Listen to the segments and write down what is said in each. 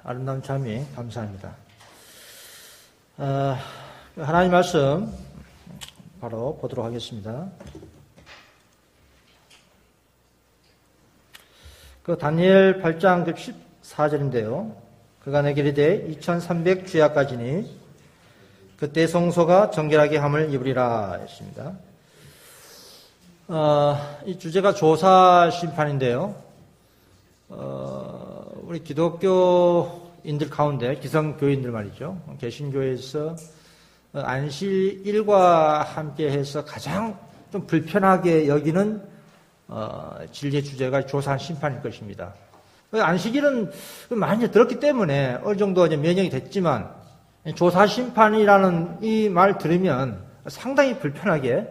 아름다운 참여 감사합니다. 하나님 말씀 바로 보도록 하겠습니다. 다니엘 8장 14절인데요. 그가 내게 이르되 2300 주야까지니 그때 성소가 정결하게 함을 입으리라 했습니다. 이 주제가 조사 심판인데요. 우리 기독교인들 가운데 기성교인들 말이죠. 개신교에서 안식일과 함께해서 가장 좀 불편하게 여기는 진리의 주제가 조사 심판일 것입니다. 안식일은 많이 들었기 때문에 어느 정도 이제 면역이 됐지만 조사 심판이라는 이 말 들으면 상당히 불편하게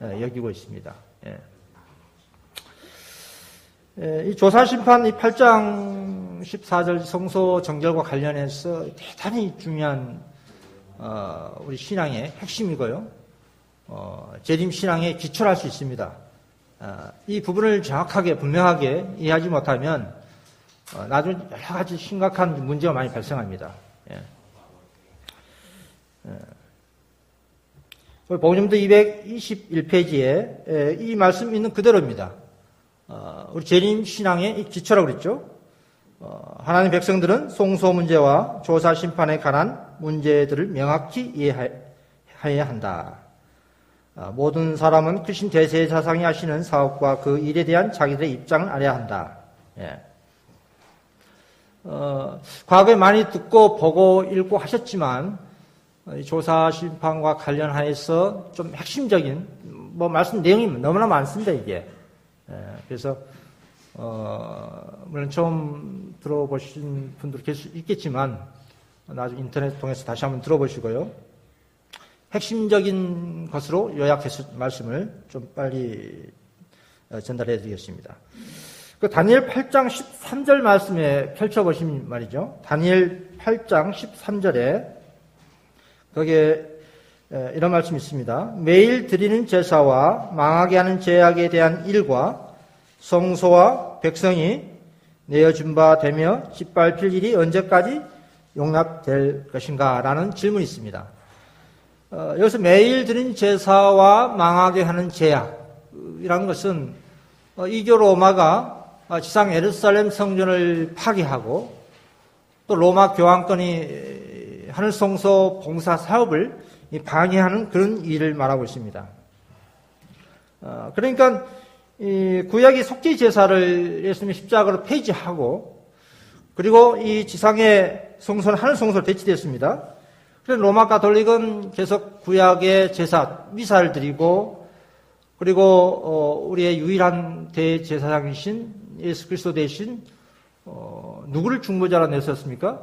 여기고 있습니다. 이 조사 심판 이 8장 14절 성소 정결과 관련해서 대단히 중요한 우리 신앙의 핵심이고요. 재림 신앙의 기초를 할 수 있습니다. 이 부분을 정확하게 분명하게 이해하지 못하면 나중에 여러 가지 심각한 문제가 많이 발생합니다. 복음전도 221페이지에 이 말씀 있는 그대로입니다. 우리 재림 신앙의 기초라고 그랬죠. 하나님 백성들은 송소 문제와 조사 심판에 관한 문제들을 명확히 이해해야 한다. 모든 사람은 크신 대제사장이 하시는 사업과 그 일에 대한 자기들의 입장을 알아야 한다. 과거에 많이 듣고 보고 읽고 하셨지만 조사 심판과 관련하여서 좀 핵심적인 말씀 내용이 너무나 많습니다. 이게. 그래서 물론 처음 들어보신 분들 있겠지만 나중에 인터넷 통해서 다시 한번 들어보시고요. 핵심적인 것으로 요약해서 말씀을 좀 빨리 전달해 드리겠습니다. 다니엘 8장 13절 말씀에 펼쳐보시면 말이죠. 다니엘 8장 13절에 거기에 이런 말씀이 있습니다. 매일 드리는 제사와 망하게 하는 제약에 대한 일과 성소와 백성이 내어준 바 되며 짓밟힐 일이 언제까지 용납될 것인가? 라는 질문이 있습니다. 여기서 매일 드린 제사와 망하게 하는 제약이라는 것은 이교 로마가 지상 예루살렘 성전을 파괴하고 또 로마 교황권이 하늘 성소 봉사 사업을 방해하는 그런 일을 말하고 있습니다. 그러니까 이 구약의 속죄 제사를 예수님이 십자가로 폐지하고 그리고 이 지상의 성소는 하늘 성소로 대치됐습니다. 그래서 로마 가톨릭은 계속 구약의 제사 미사를 드리고 그리고 우리의 유일한 대제사장이신 예수 그리스도 대신 누구를 중보자로 내세웠습니까?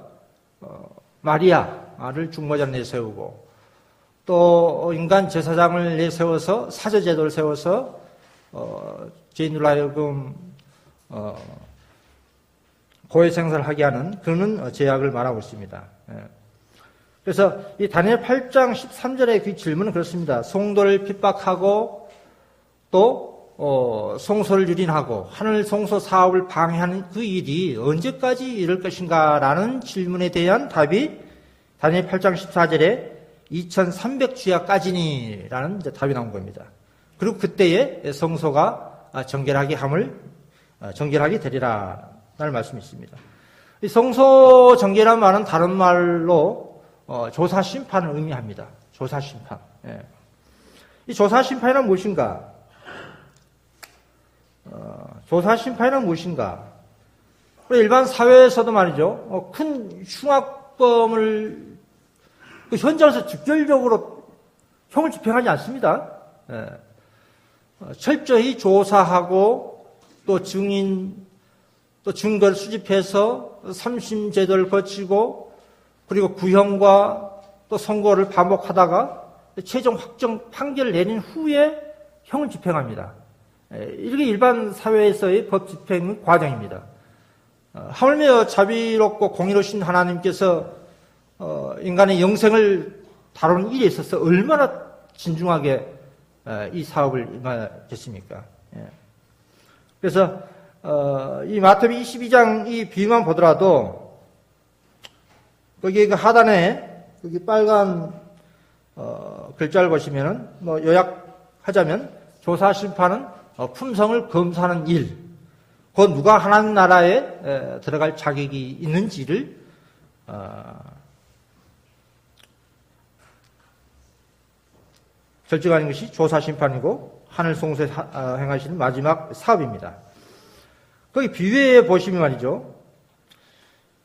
마리아를 중보자로 내세우고 또 인간 제사장을 내세워서 사제제도를 세워서 죄인들로 하여금 고해 생사를 하게 하는 그런 제약을 말하고 있습니다. 그래서 이 다니엘 8장 13절의 그 질문은 그렇습니다. 성도를 핍박하고 또 성소를 유린하고 하늘 성소 사업을 방해하는 그 일이 언제까지 이럴 것인가 라는 질문에 대한 답이 다니엘 8장 14절에 2300주야까지니 라는 답이 나온 겁니다. 그리고 그때에 성소가 정결하게 되리라 라는 말씀이 있습니다. 이 성소 정결한 말은 다른 말로 조사 심판을 의미합니다. 조사 심판. 이 조사 심판이란 무엇인가? 조사 심판이란 무엇인가? 일반 사회에서도 말이죠. 큰 흉악범을 현장에서 직결적으로 형을 집행하지 않습니다. 철저히 조사하고 또 증인, 또 증거를 수집해서 삼심제도를 거치고 그리고 구형과 또 선고를 반복하다가 최종 확정 판결을 내린 후에 형을 집행합니다. 이게 일반 사회에서의 법 집행 과정입니다. 하물며 자비롭고 공의로우신 하나님께서 인간의 영생을 다루는 일에 있어서 얼마나 진중하게 이 사업을 임하겠습니까? 그래서 이 마태복음 22장 이 비유만 보더라도 거기 그 하단에 거기 빨간 글자를 보시면은 뭐 요약하자면 조사 심판은 품성을 검사하는 일, 그 누가 하나님 나라에 들어갈 자격이 있는지를 결정하는 것이 조사 심판이고 하늘 송수에 행하시는 마지막 사업입니다. 거기 비유에 보시면 말이죠.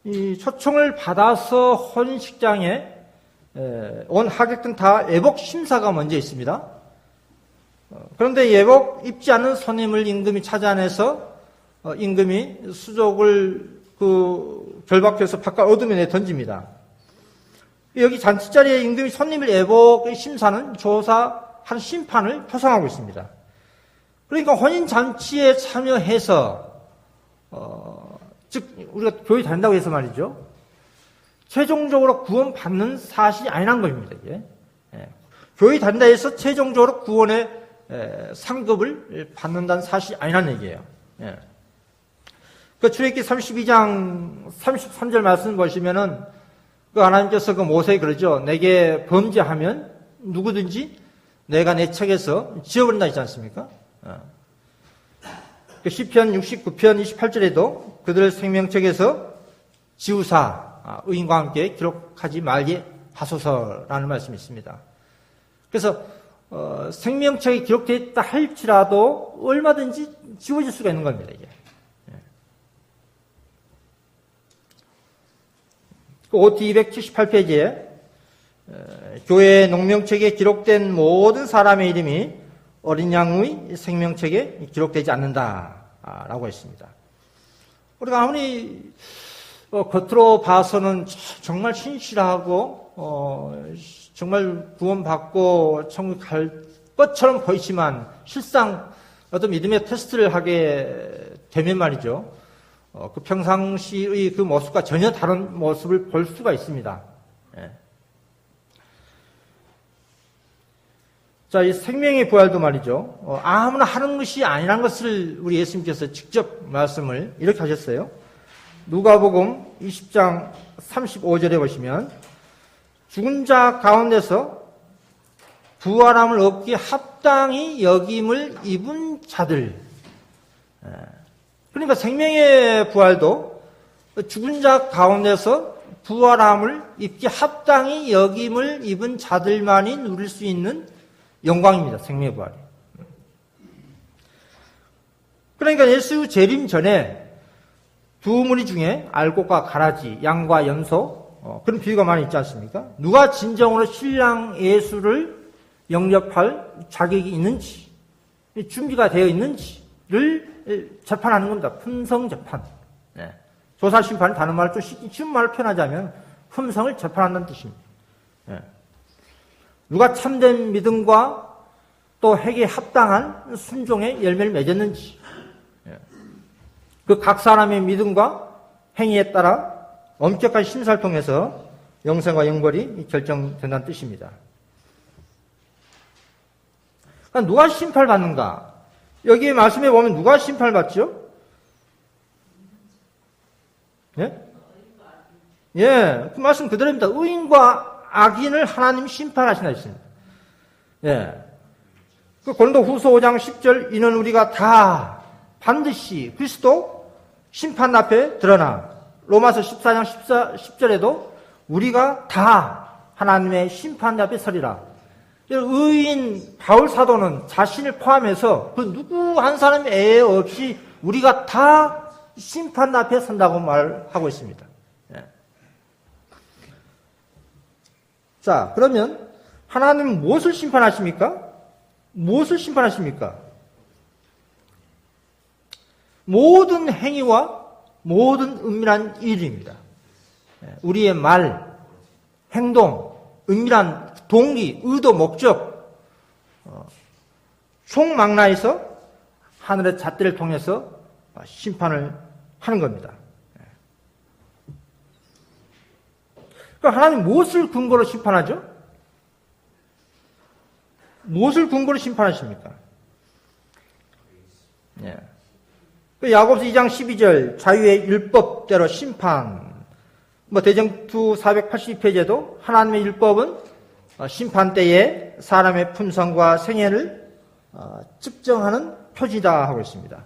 이 초청을 받아서 혼인식장에 온 하객들은 다 예복 심사가 먼저 있습니다. 그런데 예복 입지 않는 손님을 임금이 찾아내서 임금이 수족을 그 결박해서 바깥 어둠에 내 던집니다. 여기 잔치자리에 임금이 손님을 예복 심사는 조사한 심판을 표상하고 있습니다. 그러니까 혼인 잔치에 참여해서 즉 우리가 교회 다닌다고 해서 말이죠. 최종적으로 구원받는 사실이 아니란 겁니다. 이게. 교회 다닌다 해서 최종적으로 구원의 상급을 받는다는 사실이 아니란 얘기예요. 그 출애굽기 32장 33절 말씀 보시면은 그 하나님께서 그 모세에 그러죠. 내게 범죄하면 누구든지 내가 내 책에서 지워버린다 했지 않습니까? 그 시편 69편 28절에도 그들을 생명책에서 지우사 의인과 함께 기록하지 말게 하소서라는 말씀이 있습니다. 그래서 생명책에 기록되어 있다 할지라도 얼마든지 지워질 수가 있는 겁니다. 이게. 그 OT 278페이지에 교회 농명책에 기록된 모든 사람의 이름이 어린 양의 생명책에 기록되지 않는다라고 했습니다. 우리가 아무리 겉으로 봐서는 정말 신실하고 정말 구원받고 천국 갈 것처럼 보이지만 실상 어떤 믿음의 테스트를 하게 되면 말이죠. 그 평상시의 그 모습과 전혀 다른 모습을 볼 수가 있습니다. 자, 이 생명의 부활도 말이죠. 아무나 하는 것이 아니라는 것을 우리 예수님께서 직접 말씀을 이렇게 하셨어요. 누가복음 20장 35절에 보시면 죽은 자 가운데서 부활함을 얻기에 합당히 여김을 입은 자들. 그러니까 생명의 부활도 죽은 자 가운데서 부활함을 입기 합당히 여김을 입은 자들만이 누릴 수 있는 영광입니다. 생명의 부활이. 그러니까 예수 재림 전에 두 무리 중에 알곡과 가라지, 양과 염소 그런 비유가 많이 있지 않습니까? 누가 진정으로 신랑 예수를 영접할 자격이 있는지, 준비가 되어 있는지를 재판하는 겁니다. 품성 재판. 조사 심판이 다른 말로 좀 쉬운 말을 표현하자면 품성을 재판한다는 뜻입니다. 누가 참된 믿음과 또 회개에 합당한 순종의 열매를 맺었는지, 그 각 사람의 믿음과 행위에 따라 엄격한 심사를 통해서 영생과 영벌이 결정된다는 뜻입니다. 그러니까 누가 심판을 받는가? 여기에 말씀해 보면 누가 심판을 받죠? 그 말씀 그대로입니다. 의인과 악인을 하나님 심판하신다 했습니다. 그 고린도 후서 5장 10절, 이는 우리가 다 반드시 그리스도 심판 앞에 드러나. 로마서 14장 10절에도 우리가 다 하나님의 심판 앞에 서리라. 의인 바울 사도는 자신을 포함해서 그 누구 한 사람이 애애 없이 우리가 다 심판 앞에 선다고 말하고 있습니다. 자, 그러면 하나님은 무엇을 심판하십니까? 무엇을 심판하십니까? 모든 행위와 모든 은밀한 일입니다. 우리의 말, 행동, 은밀한 동기, 의도, 목적, 총망라해서 하늘의 잣대를 통해서 심판을 하는 겁니다. 그럼 하나님 무엇을 근거로 심판하죠? 무엇을 근거로 심판하십니까? 야고보서 2장 12절 자유의 율법대로 심판. 대정투 482페이지에도 하나님의 율법은 심판 때에 사람의 품성과 생애를 측정하는 표지다 하고 있습니다.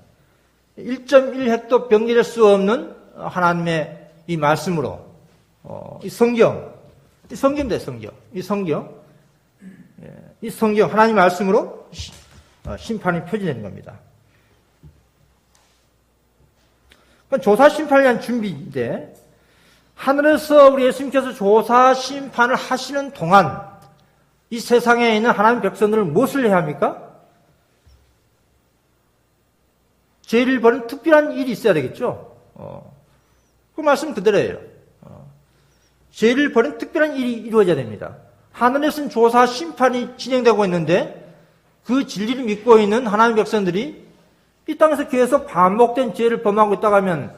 1.1획도 변개될 수 없는 하나님의 이 말씀으로 이 성경 하나님 말씀으로 심판이 표지되는 겁니다. 조사 심판에 대한 준비인데, 하늘에서 우리 예수님께서 조사 심판을 하시는 동안 이 세상에 있는 하나님 백성들은 무엇을 해야 합니까? 죄를 버는 특별한 일이 있어야 되겠죠. 그 말씀 그대로예요. 죄를 버는 특별한 일이 이루어져야 됩니다. 하늘에서는 조사 심판이 진행되고 있는데 그 진리를 믿고 있는 하나님 백성들이 이 땅에서 계속 반복된 죄를 범하고 있다고 하면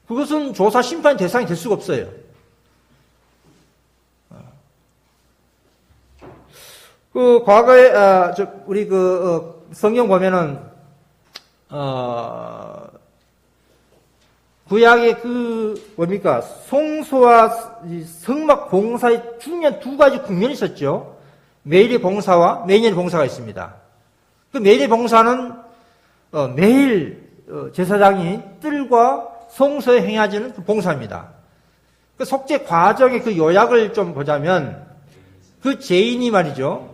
그것은 조사 심판의 대상이 될 수가 없어요. 과거에 우리 성경 보면은 구약의 송소와 성막 봉사의 중요한 두 가지 국면이 있었죠. 매일의 봉사와 매년의 봉사가 있습니다. 그 매일의 봉사는 매일 제사장이 뜰과 송소에 행하지는 그 봉사입니다. 그 속죄 과정의 그 요약을 좀 보자면, 그 죄인이 말이죠,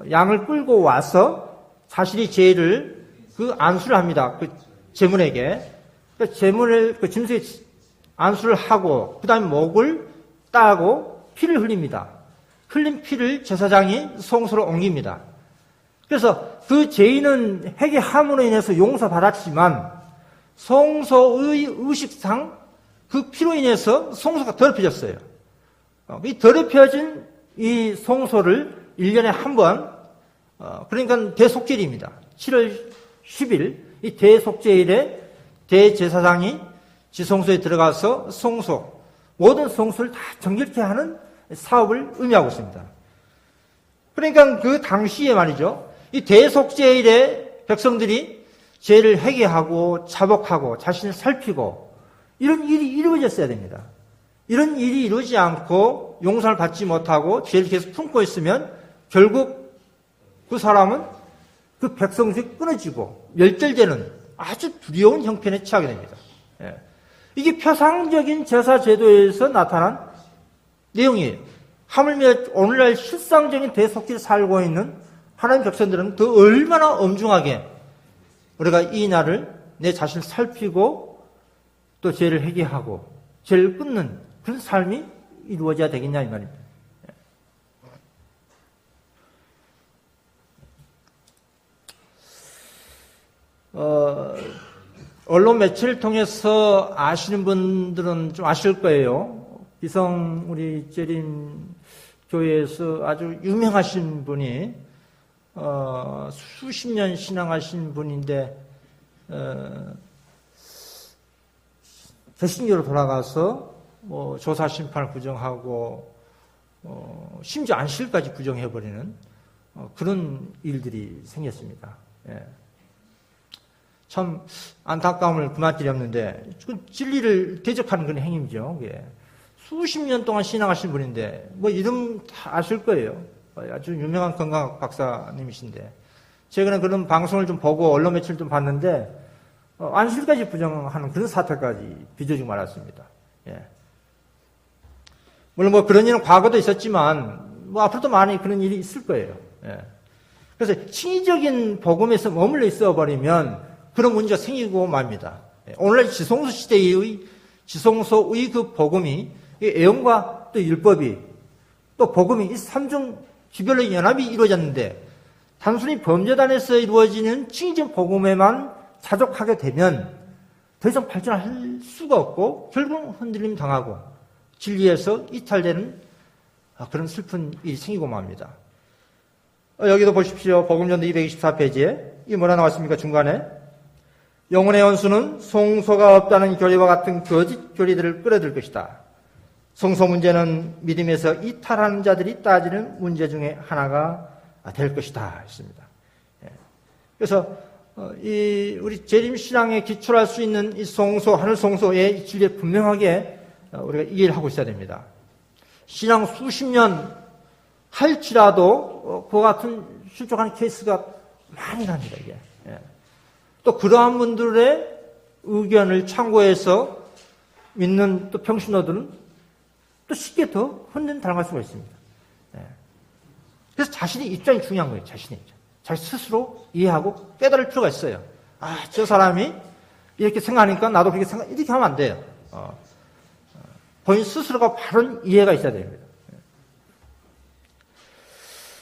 양을 끌고 와서 자신의 죄를 안수를 합니다. 그 제물에게. 그 제물을, 그 짐승에 안수를 하고, 그 다음에 목을 따고 피를 흘립니다. 흘린 피를 제사장이 송소로 옮깁니다. 그래서 그 죄인은 회개함으로 인해서 용서받았지만, 송소의 의식상 그 피로 인해서 송소가 더럽혀졌어요. 이 더럽혀진 이 송소를 1년에 한 번, 그러니까 대속죄일입니다. 7월 10일, 이 대속죄일에 대제사장이 지성소에 들어가서 모든 송소를 다 정결케 하는 사업을 의미하고 있습니다. 그러니까 그 당시에 말이죠, 이 대속죄일에 백성들이 죄를 회개하고 자복하고 자신을 살피고 이런 일이 이루어졌어야 됩니다. 이런 일이 이루어지지 않고 용서를 받지 못하고 죄를 계속 품고 있으면 결국 그 사람은 그 백성 중에 끊어지고 멸절되는 아주 두려운 형편에 처하게 됩니다. 이게 표상적인 제사 제도에서 나타난 내용이에요. 하물며 오늘날 실상적인 대속죄를 살고 있는 하나님 백성들은 더 얼마나 엄중하게 우리가 이 날을 내 자신을 살피고 또 죄를 회개하고 죄를 끊는 그런 삶이 이루어져야 되겠냐 이 말입니다. 언론 매체를 통해서 아시는 분들은 좀 아실 거예요. 기성 우리 재림 교회에서 아주 유명하신 분이 수십 년 신앙하신 분인데 개신교로 돌아가서 조사 심판을 부정하고 심지어 안식일까지 부정해버리는 그런 일들이 생겼습니다. 참 안타까움을 그만 길이 없는데 진리를 대적하는 그런 행위죠. 수십 년 동안 신앙하신 분인데 이름 다 아실 거예요. 아주 유명한 건강학 박사님이신데 최근에 그런 방송을 좀 보고 언론 매체를 좀 봤는데 안식일까지 부정하는 그런 사태까지 빚어지고 말았습니다. 물론 그런 일은 과거도 있었지만 앞으로도 많이 그런 일이 있을 거예요. 그래서 칭의적인 복음에서 머물러 있어 버리면 그런 문제가 생기고 맙니다. 오늘날 지성소 시대의 지성소의 그 복음이 애언과 또 율법이 또 복음이 이 삼중 기별의 연합이 이루어졌는데 단순히 범죄단에서 이루어지는 칭의적 복음에만 자족하게 되면 더 이상 발전할 수가 없고 결국은 흔들림 당하고 진리에서 이탈되는 그런 슬픈 일이 생기고 맙니다. 여기도 보십시오. 복음전도 224페이지에 이 뭐라 나왔습니까? 중간에 영혼의 원수는 송소가 없다는 교리와 같은 거짓 교리들을 끌어들 것이다. 송소 문제는 믿음에서 이탈하는 자들이 따지는 문제 중에 하나가 될 것이다 했습니다. 그래서 우리 재림 신앙에 기초할 수 있는 이 송소, 하늘 송소의 진리에 분명하게 우리가 이해를 하고 있어야 됩니다. 신앙 수십 년 할지라도 그와 같은 실족하는 케이스가 많이 납니다, 이게. 또 그러한 분들의 의견을 참고해서 믿는 또 평신도들은 또 쉽게 더 혼돈당할 수가 있습니다. 그래서 자신의 입장이 중요한 거예요, 자신의 입장. 자기 스스로 이해하고 깨달을 필요가 있어요. 아, 저 사람이 이렇게 생각하니까 나도 그렇게 이렇게 하면 안 돼요. 본인 스스로가 바른 이해가 있어야 됩니다.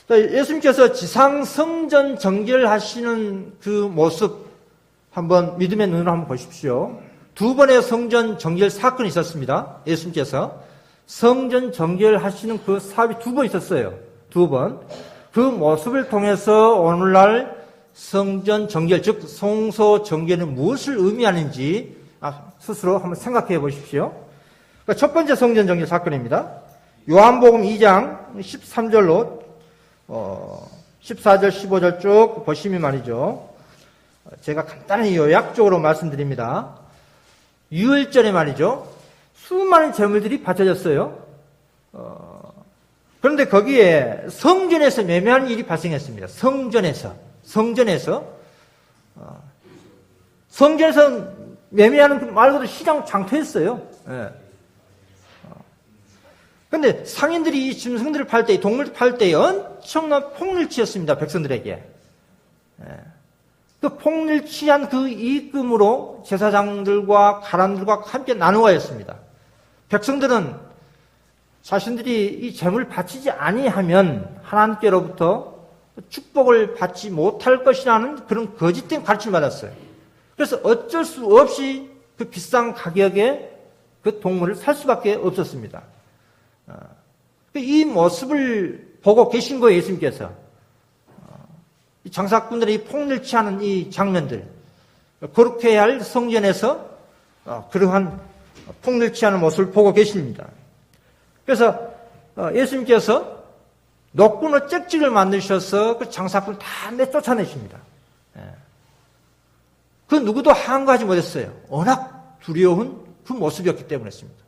예수님께서 지상 성전 정결하시는 그 모습 한번 믿음의 눈으로 한번 보십시오. 두 번의 성전 정결 사건이 있었습니다. 예수님께서 성전 정결하시는 그 사업이 두 번 있었어요. 두 번. 그 모습을 통해서 오늘날 성전 정결, 즉 성소 정결은 무엇을 의미하는지 스스로 한번 생각해 보십시오. 첫 번째 성전 정결 사건입니다. 요한복음 2장 13절로 14절, 15절 쭉 보시면 말이죠. 제가 간단히 요약적으로 말씀드립니다. 유월절에 말이죠. 수많은 제물들이 바쳐졌어요. 그런데 거기에 성전에서 매매하는 일이 발생했습니다. 성전에서 매매하는 그 말 그대로 시장 장터였어요. 그런데 상인들이 이 짐승들을 팔 때, 동물을 팔 때 엄청난 폭리를 치었습니다. 백성들에게. 그 폭리를 취한 그 이익금으로 제사장들과 가람들과 함께 나누어였습니다. 백성들은 자신들이 이 재물을 바치지 아니하면 하나님께로부터 축복을 받지 못할 것이라는 그런 거짓된 가르침을 받았어요. 그래서 어쩔 수 없이 그 비싼 가격에 그 동물을 살 수밖에 없었습니다. 이 모습을 보고 계신 거예요, 예수님께서. 장사꾼들이 폭리를 취하는 이 장면들, 거룩해야 할 성전에서 그러한 폭리를 취하는 모습을 보고 계십니다. 그래서 예수님께서 노끈으로 짹짹을 만드셔서 그 장사꾼을 다 내쫓아내십니다. 그 누구도 항거하지 못했어요. 워낙 두려운 그 모습이었기 때문이었습니다.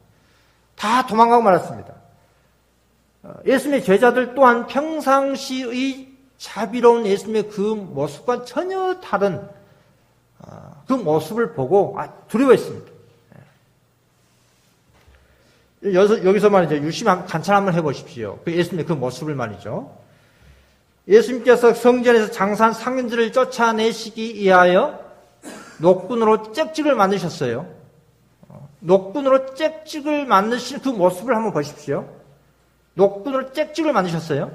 다 도망가고 말았습니다. 예수님의 제자들 또한 평상시의 자비로운 예수님의 그 모습과 전혀 다른 그 모습을 보고 두려워했습니다. 여기서 말이죠. 유심히 관찰 한번 해보십시오. 그 예수님의 그 모습을 말이죠. 예수님께서 성전에서 장사한 상인들을 쫓아내시기 위하여 노끈으로 짹짹을 만드셨어요. 노끈으로 짹짹을 만드신 그 모습을 한번 보십시오. 노끈으로 짹짹을 만드셨어요.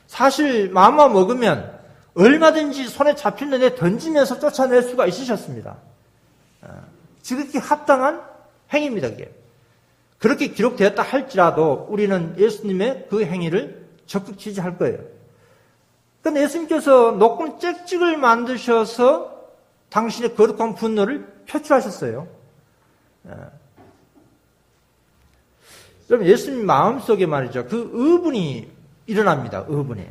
사실 마음만 먹으면 얼마든지 손에 잡히는 데 던지면서 쫓아낼 수가 있으셨습니다. 지극히 합당한 행위입니다. 그게. 그렇게 기록되었다 할지라도 우리는 예수님의 그 행위를 적극 지지할 거예요. 그런데 예수님께서 노끈 짹짹을 만드셔서 당신의 거룩한 분노를 표출하셨어요. 그럼 예수님 마음속에 말이죠. 그 의분이 일어납니다. 의분이.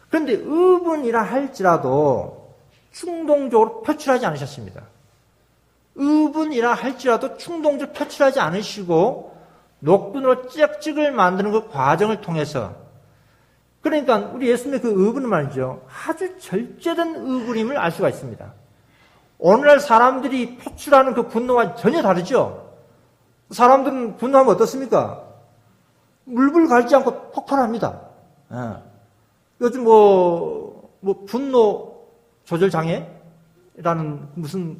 그런데 의분이라 할지라도 충동적으로 표출하지 않으셨습니다. 의분이라 할지라도 충동적으로 표출하지 않으시고 노끈으로 짹짹을 만드는 그 과정을 통해서 그러니까 우리 예수님의 그 의분은 말이죠. 아주 절제된 의분임을 알 수가 있습니다. 오늘날 사람들이 표출하는 그 분노와 전혀 다르죠. 사람들은 분노하면 어떻습니까? 물불 갈지 않고 폭발합니다. 요즘 분노 조절 장애라는 무슨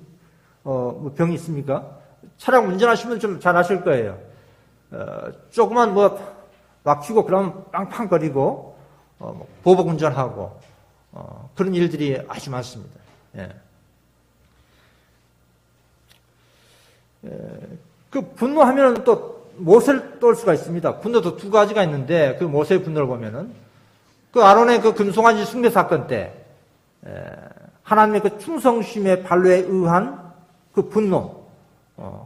병이 있습니까? 차량 운전하시면 좀 잘 아실 거예요. 조그만 막히고 그러면 빵빵거리고 보복 운전하고 그런 일들이 아주 많습니다. 그 분노하면 또 모세를 떠올 수가 있습니다. 분노도 두 가지가 있는데 그 모세의 분노를 보면은 그 아론의 그 금송아지 숭배 사건 때 하나님의 그 충성심의 발로에 의한 그 분노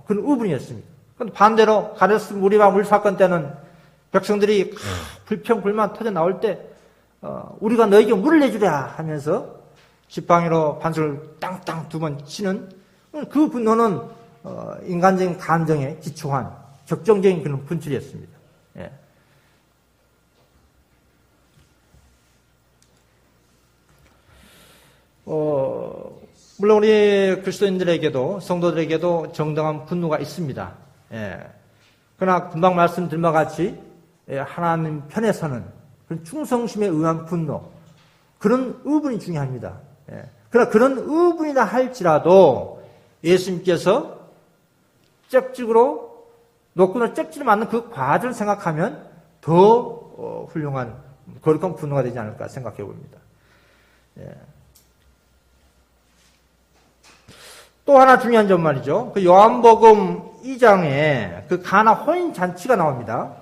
그런 의분이었습니다. 그런데 반대로 가데스 무리바 물 사건 때는 백성들이 불평 불만 터져 나올 때 우리가 너에게 물을 내주랴 하면서 지팡이로 반석을 땅땅 두 번 치는 그 분노는 인간적인 감정에 기초한 적정적인 그런 분출이었습니다. 예. 물론 우리 그리스도인들에게도 성도들에게도 정당한 분노가 있습니다. 예. 그러나 금방 말씀드린 바와 같이 하나님 편에서는 그런 충성심에 의한 분노, 그런 의분이 중요합니다. 예. 그러나 그런 의분이라 할지라도 예수님께서 쩍찍으로 노끈을 쩍찍으로 맞는 그 과정을 생각하면 더 훌륭한 거룩한 분노가 되지 않을까 생각해 봅니다. 예. 또 하나 중요한 점 말이죠. 그 요한복음 2장에 그 가나 혼인 잔치가 나옵니다.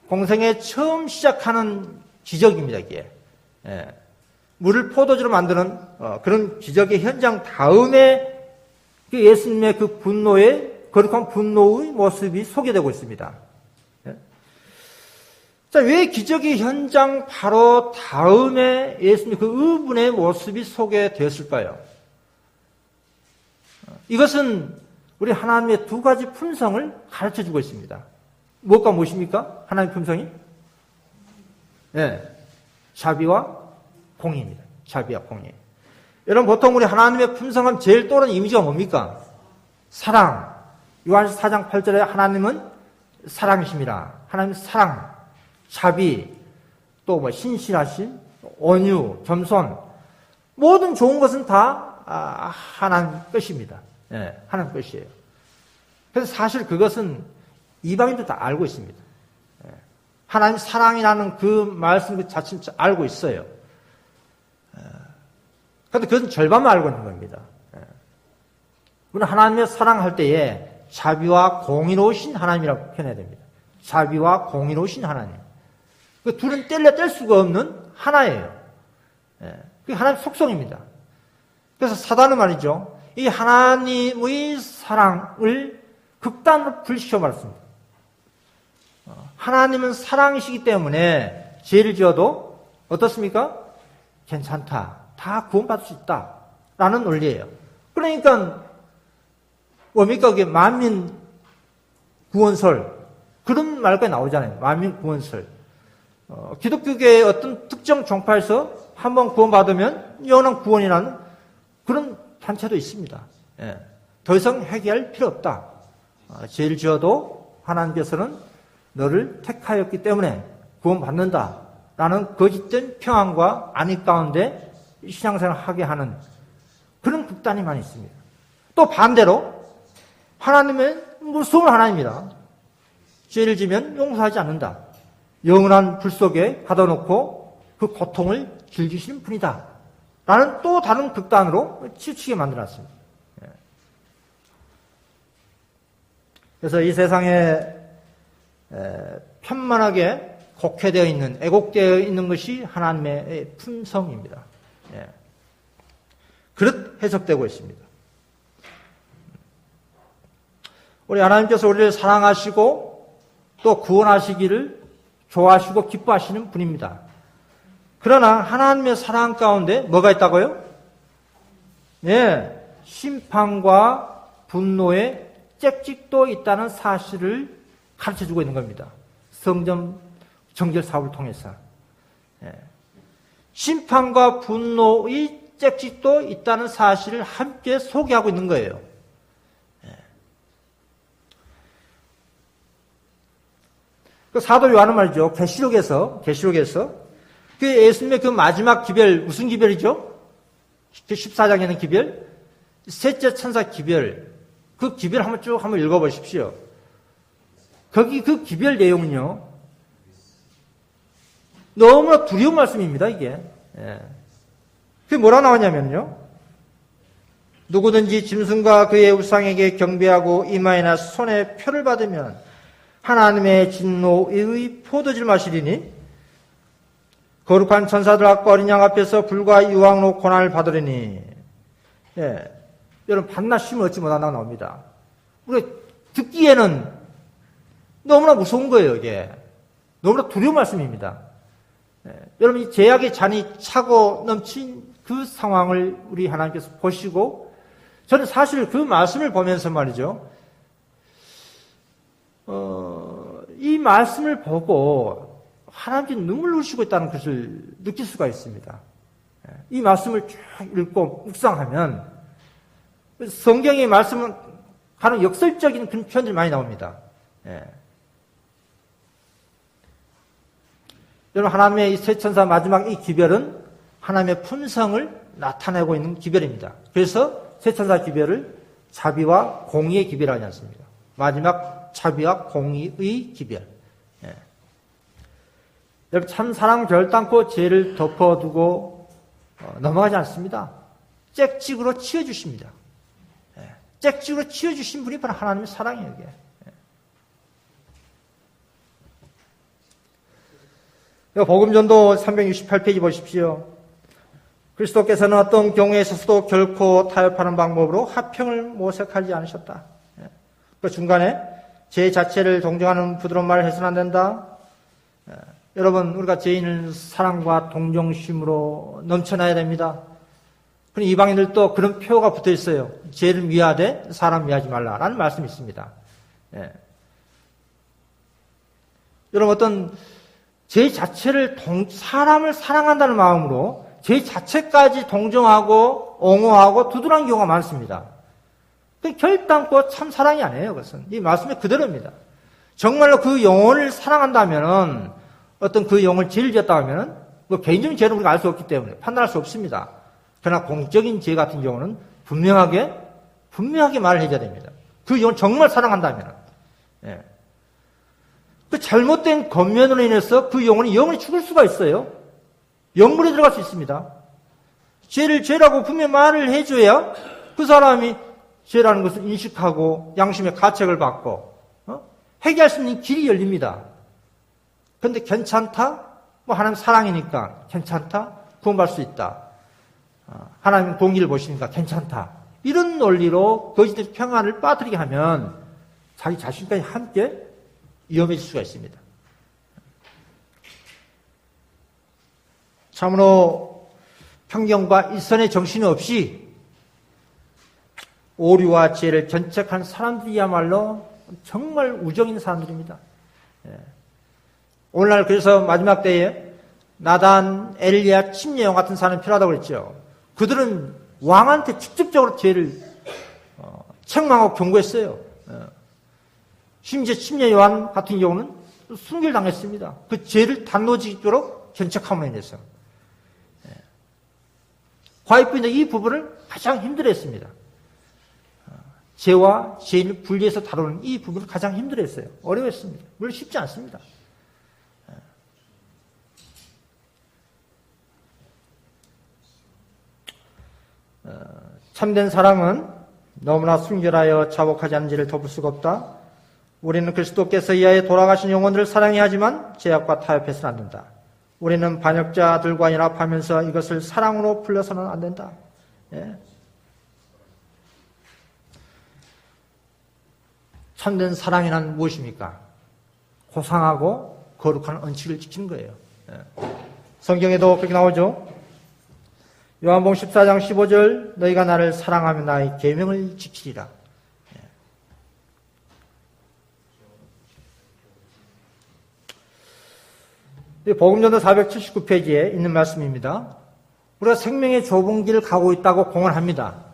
공생에 처음 시작하는 기적입니다, 이게. 예. 물을 포도주로 만드는 그런 기적의 현장 다음에 그 예수님의 그 분노의, 거룩한 분노의 모습이 소개되고 있습니다. 예. 자, 왜 기적의 현장 바로 다음에 예수님 그 의분의 모습이 소개되었을까요? 이것은 우리 하나님의 두 가지 품성을 가르쳐 주고 있습니다. 무엇과 무엇입니까? 하나님의 품성이? 네. 자비와 공의입니다. 자비와 공의. 여러분, 보통 우리 하나님의 품성은 제일 떠오르는 이미지가 뭡니까? 사랑. 요한서 4장 8절에 하나님은 사랑이십니다. 하나님은 사랑, 자비, 또 뭐 신실하심, 온유, 겸손. 모든 좋은 것은 다 하나님 것입니다. 예, 하나님 것이에요. 그래서 사실 그것은 이방인도 다 알고 있습니다. 예, 하나님 사랑이라는 그 말씀 그 자체는 알고 있어요. 그런데 그것은 절반만 알고 있는 겁니다. 예. 우리는 하나님의 사랑할 때에 자비와 공의로우신 하나님이라고 표현해야 됩니다. 자비와 공의로우신 하나님. 그 둘은 뗄 수가 없는 하나예요. 예, 그게 하나님의 속성입니다. 그래서 사단은 말이죠. 이 하나님의 사랑을 극단으로 불시켜 말했습니다. 하나님은 사랑이시기 때문에 죄를 지어도 어떻습니까? 괜찮다. 다 구원받을 수 있다. 라는 논리예요. 그러니까 뭡니까? 그게 만민 구원설. 그런 말까지 나오잖아요. 만민 구원설. 기독교계의 어떤 특정 종파에서 한번 구원받으면 영원한 구원이라는 그런 단체도 있습니다. 예. 더 이상 회개할 필요 없다. 죄를 지어도 하나님께서는 너를 택하였기 때문에 구원받는다. 라는 거짓된 평안과 안익 가운데 신앙생활을 하게 하는 그런 극단이 많이 있습니다. 또 반대로 하나님은 무서운 하나님이다. 죄를 지면 용서하지 않는다. 영원한 불 속에 가둬놓고 그 고통을 즐기시는 분이다. 라는 또 다른 극단으로 치우치게 만들어놨습니다. 그래서 이 세상에 편만하게 곡해되어 있는, 애곡되어 있는 것이 하나님의 품성입니다. 그렇게 해석되고 있습니다. 우리 하나님께서 우리를 사랑하시고 또 구원하시기를 좋아하시고 기뻐하시는 분입니다. 그러나 하나님의 사랑 가운데 뭐가 있다고요? 예, 심판과 분노의 짹짹도 있다는 사실을 가르쳐주고 있는 겁니다. 성전 정결 사업을 통해서. 예. 심판과 분노의 짹짹도 있다는 사실을 함께 소개하고 있는 거예요. 예. 그 사도 요한은 말이죠. 계시록에서 그 예수님의 그 마지막 기별, 무슨 기별이죠? 14장에 있는 기별? 셋째 천사 기별. 그 기별 한번 읽어보십시오. 거기 그 기별 내용은요, 너무나 두려운 말씀입니다, 이게. 예. 그게 뭐라 나오냐면요. 누구든지 짐승과 그의 우상에게 경배하고 이마에나 손에 표를 받으면 하나님의 진노의 포도주를 마시리니 거룩한 천사들 앞과 어린 양 앞에서 불과 유황으로 고난을 받으리니. 예. 여러분, 반나심을 얻지 못한다고 나옵니다. 우리가 듣기에는 너무나 무서운 거예요, 이게. 너무나 두려운 말씀입니다. 예. 여러분, 이 죄악의 잔이 차고 넘친 그 상황을 우리 하나님께서 보시고, 저는 사실 그 말씀을 보면서 말이죠. 이 말씀을 보고 하나님께 눈물 흘리시고 있다는 것을 느낄 수가 있습니다. 이 말씀을 쭉 읽고 묵상하면 성경의 말씀은 가는 역설적인 그런 표현들이 많이 나옵니다. 여러분, 하나님의 이 세 천사 마지막 이 기별은 하나님의 품성을 나타내고 있는 기별입니다. 그래서 세 천사 기별을 자비와 공의의 기별이라고 하지 않습니까? 마지막 자비와 공의의 기별. 여러분, 참 사랑 결단코 죄를 덮어두고 넘어가지 않습니다. 짹찍으로 치워주십니다. 짹찍으로 치워주신 분이 바로 하나님의 사랑이에요, 이게. 복음전도 368페이지 보십시오. 그리스도께서는 어떤 경우에 있어서도 결코 타협하는 방법으로 화평을 모색하지 않으셨다. 그 중간에 죄 자체를 동정하는 부드러운 말을 해서는 안 된다. 여러분, 우리가 죄인을 사랑과 동정심으로 넘쳐나야 됩니다. 그럼 이방인들도 그런 표가 붙어 있어요. 죄를 미워하되 사람 미워하지 말라라는 말씀이 있습니다. 여러분, 어떤 죄 자체를 사람을 사랑한다는 마음으로 죄 자체까지 동정하고 옹호하고 두드러운 경우가 많습니다. 결단코 참 사랑이 아니에요. 그것은 이 말씀의 그대로입니다. 정말로 그 영혼을 사랑한다면은 어떤 그 영혼을 죄를 지었다 하면은 뭐 개인적인 죄는 우리가 알 수 없기 때문에 판단할 수 없습니다. 그러나 공적인 죄 같은 경우는 분명하게 말을 해줘야 됩니다. 그 영혼을 정말 사랑한다면은. 그 잘못된 겉면으로 인해서 그 영혼이 영원히 죽을 수가 있어요. 영물에 들어갈 수 있습니다. 죄를 죄라고 분명히 말을 해줘야 그 사람이 죄라는 것을 인식하고 양심의 가책을 받고 회개할 수 있는 길이 열립니다. 그런데 괜찮다? 뭐 하나님 사랑이니까 괜찮다? 구원받을 수 있다. 하나님 공의를 보시니까 괜찮다. 이런 논리로 거짓된 평안을 빠뜨리게 하면 자기 자신까지 함께 위험해질 수가 있습니다. 참으로 평경과 일선의 정신이 없이 오류와 죄를 견책한 사람들이야말로 정말 우정 있는 사람들입니다. 오늘날 그래서 마지막 때에 나단, 엘리야, 침례형 같은 사람이 필요하다고 그랬죠. 그들은 왕한테 직접적으로 죄를 책망하고 경고했어요. 심지어 침례 요한 같은 경우는 순교를 당했습니다. 그 죄를 단도직입적으로 견책함으로 인해서. 과입부인들 이 부분을 가장 힘들어했습니다. 죄와 죄인을 분리해서 다루는 이 부분을 가장 힘들어했어요. 어려웠습니다. 물론 쉽지 않습니다. 참된 사랑은 너무나 순결하여 자복하지 않은 죄를 덮을 수가 없다. 우리는 그리스도께서 이하에 돌아가신 영혼들을 사랑해야 하지만 죄악과 타협해서는 안 된다. 우리는 반역자들과 연합하면서 이것을 사랑으로 풀려서는 안 된다. 참된 사랑이란 무엇입니까? 고상하고 거룩한 언칙을 지키는 거예요. 성경에도 그렇게 나오죠. 요한복음 14장 15절 너희가 나를 사랑하면 나의 계명을 지키리라. 복음전도 479페이지에 있는 말씀입니다. 우리가 생명의 좁은 길을 가고 있다고 공언합니다.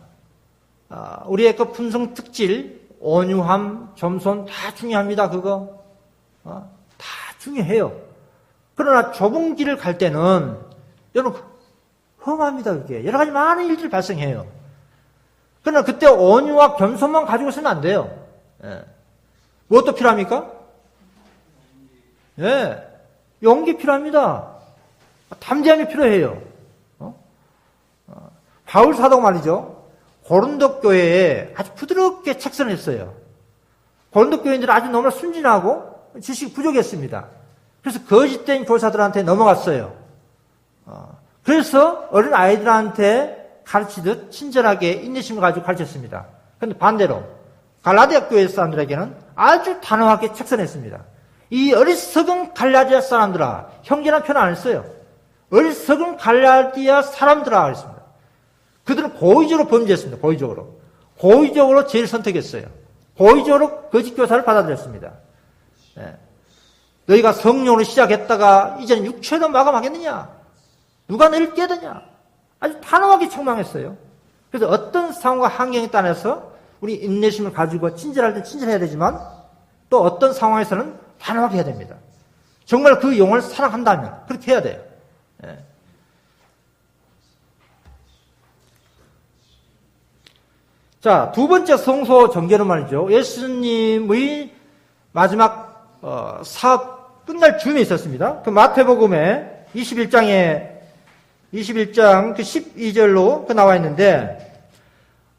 우리의 그 품성 특질, 온유함, 겸손 다 중요합니다. 그거 다 중요해요. 그러나 좁은 길을 갈 때는 여러분 험합니다. 그게 여러 가지 많은 일들이 발생해요. 그러나 그때 온유와 겸손만 가지고 있으면 안 돼요. 무엇도 필요합니까? 용기 필요합니다. 담대함이 필요해요. 바울 사도가 말이죠. 고린도 교회에 아주 부드럽게 책선했어요. 고린도 교회인들은 아주 너무나 순진하고 지식이 부족했습니다. 그래서 거짓된 교사들한테 넘어갔어요. 그래서 어린 아이들한테 가르치듯 친절하게 인내심을 가지고 가르쳤습니다. 그런데 반대로 갈라디아 교회 사람들에게는 아주 단호하게 책선했습니다. 이 어리석은 갈라디아 사람들아, 형제란 표현 안 했어요. 어리석은 갈라디아 사람들아 그랬습니다. 그들은 고의적으로 범죄했습니다. 고의적으로 죄를 선택했어요. 고의적으로 거짓 교사를 받아들였습니다. 너희가 성령으로 시작했다가 이제는 육체로 마감하겠느냐? 누가 너희를 깨드냐? 아주 단호하게 책망했어요. 그래서 어떤 상황과 환경에 따라서 우리 인내심을 가지고 친절할 때 친절해야 되지만 또 어떤 상황에서는 단호하게 해야 됩니다. 정말 그 영혼을 사랑한다면 그렇게 해야 돼요. 예. 자, 두 번째 성소 정결은 말이죠. 예수님의 마지막 사업 끝날 즈음에 있었습니다. 그 마태복음에 21장 그 12절로 그 나와 있는데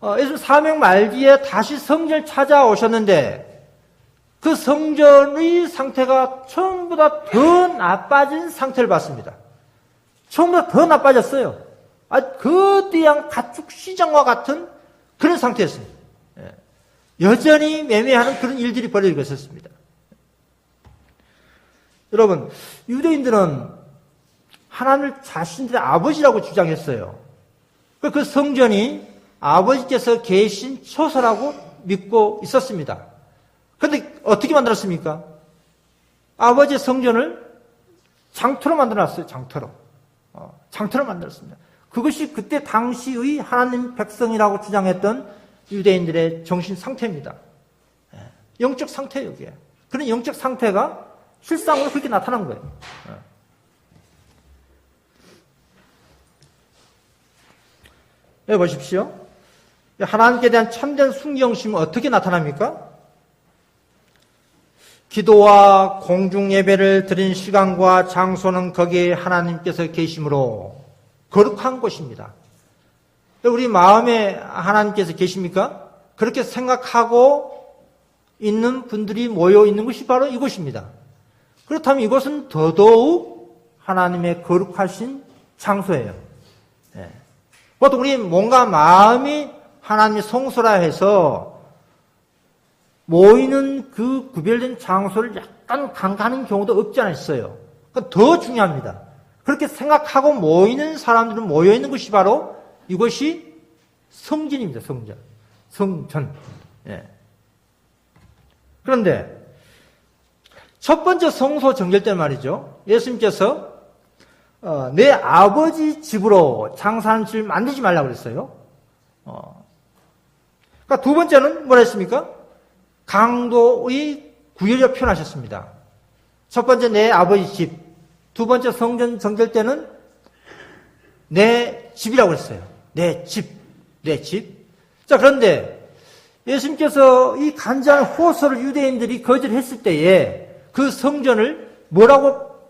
예수님 사명 말기에 다시 성전을 찾아오셨는데 그 성전의 상태가 처음보다 더 나빠진 상태를 봤습니다. 처음보다 더 나빠졌어요. 거대한 가축 시장과 같은 그런 상태였습니다. 여전히 매매하는 그런 일들이 벌어지고 있었습니다. 여러분, 유대인들은 하나님을 자신들의 아버지라고 주장했어요. 그 성전이 아버지께서 계신 처소라고 믿고 있었습니다. 그런데 어떻게 만들었습니까? 아버지의 성전을 장터로 만들어놨어요. 장터로 만들었습니다. 그것이 그때 당시의 하나님 백성이라고 주장했던 유대인들의 정신 상태입니다. 영적 상태예요, 이게. 그런 영적 상태가 실상으로 그렇게 나타난 거예요. 여기 보십시오. 하나님께 대한 참된 순경심은 어떻게 나타납니까? 기도와 공중 예배를 드린 시간과 장소는 거기에 하나님께서 계심으로 거룩한 곳입니다. 우리 마음에 하나님께서 계십니까? 그렇게 생각하고 있는 분들이 모여 있는 것이 바로 이곳입니다. 그렇다면 이곳은 더더욱 하나님의 거룩하신 장소예요. 보통 우리 뭔가 마음이 하나님의 성소라 해서 모이는 그 구별된 장소를 약간 간과하는 경우도 없지 않아 있어요. 그러니까 더 중요합니다. 그렇게 생각하고 모이는 사람들은 모여있는 것이 바로 이것이 성전입니다. 성전. 그런데 첫 번째 성소 정결 때 말이죠. 예수님께서 내 아버지 집으로 장사하는 집을 만들지 말라고 그랬어요. 그러니까 두 번째는 뭐라 했습니까? 강도의 구별을 표현하셨습니다. 첫 번째 내 아버지 집, 두 번째 성전 정결 때는 내 집이라고 했어요. 내 집. 자, 그런데 예수님께서 이 간절한 호소를 유대인들이 거절했을 때에 그 성전을 뭐라고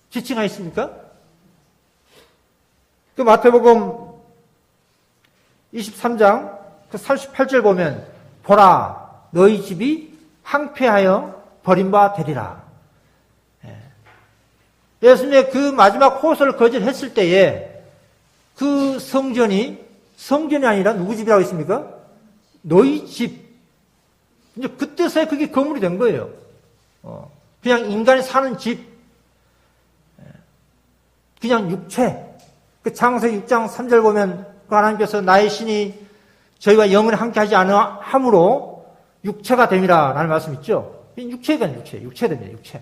지칭하였습니까? 그 마태복음 23장 그 38절 보면 보라 너희 집이 황폐하여 버림바 되리라. 예수님의 그 마지막 호소를 거절했을 때에 그 성전이 아니라 누구 집이라고 했습니까? 너희 집. 이제 그때서야 그게 건물이 된 거예요. 그냥 인간이 사는 집. 그냥 육체. 그 창세기 6장 3절 보면 그 하나님께서 나의 신이 저희와 영원히 함께 하지 않아 함으로 육체가 됨이라 라는 말씀 있죠. 육체가 육체 됩니다. 육체.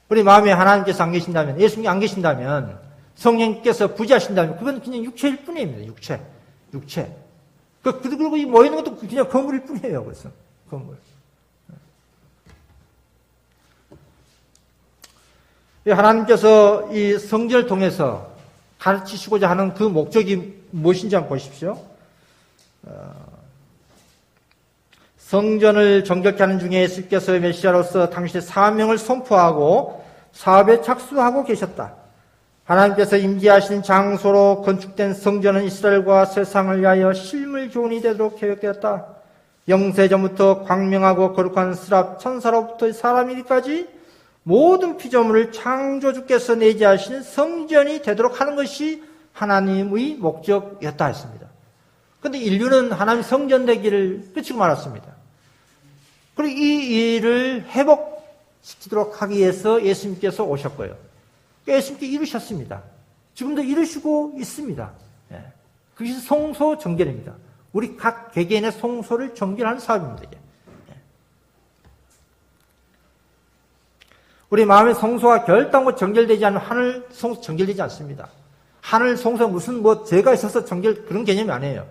우리 마음에 하나님께서 안 계신다면, 예수님이 안 계신다면, 성령께서 부지하신다면 그건 그냥 육체일 뿐입니다. 육체. 그리고 이 모이는 것도 그냥 건물일 뿐이에요. 그래서 건물. 하나님께서 이 성전을 통해서 가르치시고자 하는 그 목적이 무엇인지 한번 보십시오. 성전을 정결케 하는 중에 예수께서 메시아로서 당신의 사명을 선포하고 사업에 착수하고 계셨다. 하나님께서 임재하신 장소로 건축된 성전은 이스라엘과 세상을 위하여 실물 교훈이 되도록 계획되었다. 영세전부터 광명하고 거룩한 스랍 천사로부터 사람 이르기까지 모든 피조물을 창조주께서 내재하시는 성전이 되도록 하는 것이 하나님의 목적이었다 했습니다. 그런데 인류는 하나님 성전 되기를 끝이고 말았습니다. 그리고 이 일을 회복시키도록 하기 위해서 예수님께서 오셨고요. 예수님께 이루셨습니다. 지금도 이루시고 있습니다. 그것이 성소 정결입니다. 우리 각 개개인의 성소를 정결하는 사업입니다. 우리 마음의 성소가 결단코 정결되지 않으면 하늘 성소 정결되지 않습니다. 하늘 성소 무슨 죄가 있어서 그런 개념이 아니에요.